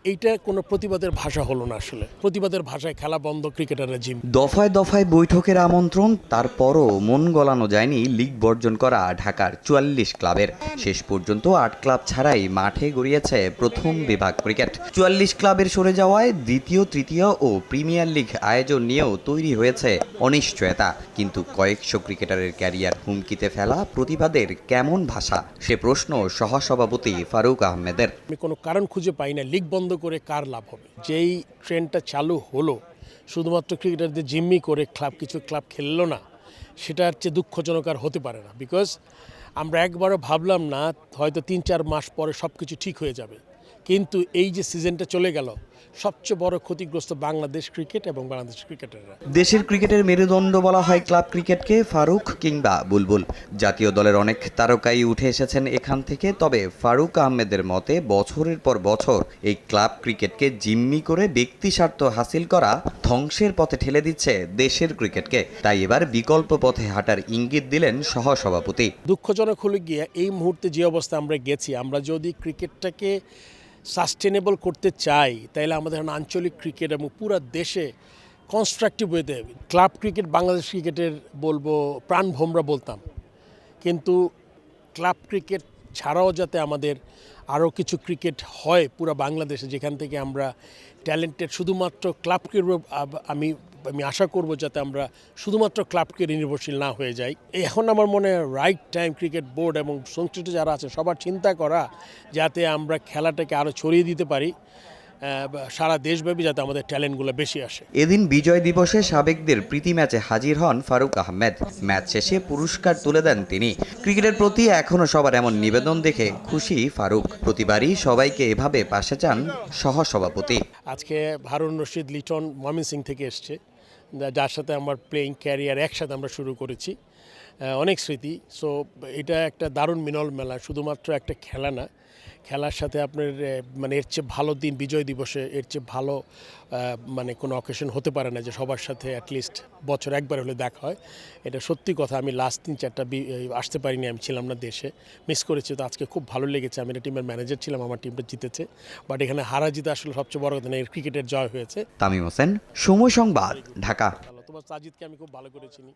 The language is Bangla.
এইটা কোনো প্রতিবাদের ভাষা হলো না। আসলে প্রতিবাদের ভাষায় খেলা বন্ধ, ক্রিকেটাররা জিম। দফায় দফায় বৈঠকের আমন্ত্রণ, তারপরও মন গলানো যায়নি লিগ বর্জন করা ঢাকার ৪৪ ক্লাবের। শেষ পর্যন্ত ৮ ক্লাব ছাড়াই মাঠে গড়িয়েছে প্রথম বিভাগ ক্রিকেট। ৪৪ ক্লাবের সরে যাওয়ায় দ্বিতীয়, তৃতীয় ও প্রিমিয়ার লিগ আয়োজন নিয়েও তৈরি হয়েছে অনিশ্চয়তা। কিন্তু কয়েকশো ক্রিকেটারের ক্যারিয়ার হুমকিতে ফেলা প্রতিবাদের কেমন ভাষা, সে প্রশ্ন সহসভাপতি ফারুক আহমেদের। আমি কোনো কারণ খুঁজে পাই না লিগ বন্ধ করে কার লাভ হবে। যেই ট্রেন্ডটা চালু হলো শুধুমাত্র ক্রিকেটারদের জিম্মি করে কিছু ক্লাব খেললো না, সেটা হচ্ছে দুঃখজনক আর হতে পারে না। বিকজ আমরা একবারও ভাবলাম না হয়তো ৩-৪ মাস পরে সব কিছু ঠিক হয়ে যাবে, কিন্তু এই যে সিজনটা চলে গেল, সবচেয়ে বড় ক্ষতিগ্রস্ত বাংলাদেশ ক্রিকেট এবং বাংলাদেশ ক্রিকেটাররা। দেশের ক্রিকেটের মেরুদণ্ড বলা হয় ক্লাব ক্রিকেটকে, ফারুক কিংবা বুলবুল। জাতীয় দলের অনেক তারকাই উঠে এসেছেন এখান থেকে। তবে ফারুক আহমেদের মতে বছরের পর বছর এই ক্লাব ক্রিকেটকে জিম্মি করে ব্যক্তি স্বার্থ হাসিল করা ধ্বংসের পথে ঠেলে দিচ্ছে দেশের ক্রিকেটকে। তাই এবার বিকল্প পথে হাঁটার ইঙ্গিত দিলেন সহসভাপতি। দুঃখজনক হলো গিয়ে এই মুহূর্তে যে অবস্থা আমরা গেছি, আমরা যদি ক্রিকেটটাকে সাস্টেনেবল করতে চাই তাহলে আমাদের আঞ্চলিক ক্রিকেট এবং পুরো দেশে কনস্ট্রাকটিভ ওয়েতে ক্লাব ক্রিকেট বাংলাদেশ ক্রিকেটের বলবো প্রাণভোমরা বলতাম, কিন্তু ক্লাব ক্রিকেট ছাড়াও যাতে আমাদের আরও কিছু ক্রিকেট হয় পুরো বাংলাদেশে, যেখান থেকে আমরা ট্যালেন্টেড শুধুমাত্র ক্লাব ক্রিকেট, আমি আশা করব যাতে আমরা শুধুমাত্র ক্লাব ক্রিকেট নির্ভরশীল না হয়ে যাই। এখন আমার মনে হয় রাইট টাইম ক্রিকেট বোর্ড এবং সংশ্লিষ্ট যারা আছে সবার চিন্তা করা যাতে আমরা খেলাটাকে আরও ছড়িয়ে দিতে পারি সারা দেশব্যাপী, যাতে আমাদের ট্যালেন্টগুলো বেশি আসে। এদিন বিজয় দিবসে সাবেকদের প্রীতি ম্যাচে হাজির হন ফারুক আহমেদ। ম্যাচ শেষে পুরস্কার তুলে দেন তিনি। ক্রিকেটের প্রতি এখনও সবার এমন নিবেদন দেখে খুশি ফারুক। প্রতিবারই সবাইকে এভাবে পাশে চান সহসভাপতি। আজকে হারুন রশিদ লিটন ময়মনসিংহ থেকে এসছে, যার সাথে আমার প্লেয়িং ক্যারিয়ার একসাথে আমরা শুরু করেছি, অনেক স্মৃতি। সো এটা একটা দারুণ মিলন মেলা, শুধুমাত্র একটা খেলা না, খেলার সাথে আপনার মানে এর চেয়ে ভালো দিন বিজয় দিবসে, এর চেয়ে ভালো মানে কোনো অকেশন হতে পারে না যে সবার সাথে অ্যাটলিস্ট বছর একবার হলে দেখা হয়। এটা সত্যি কথা, আমি লাস্ট 3-4টা আসতে পারিনি, আমি ছিলাম না দেশে, মিস করেছি। তো আজকে খুব ভালো লেগেছে, আমি টিমের ম্যানেজার ছিলাম, আমার টিমটা জিতেছে, বাট এখানে হারা জিতে আসলে সবচেয়ে বড় কথা না, এর ক্রিকেটের জয় হয়েছে। তামিম হোসেন, সময় সংবাদ, ঢাকা। তোমার সাজিদকে আমি খুব ভালো করে চিনি।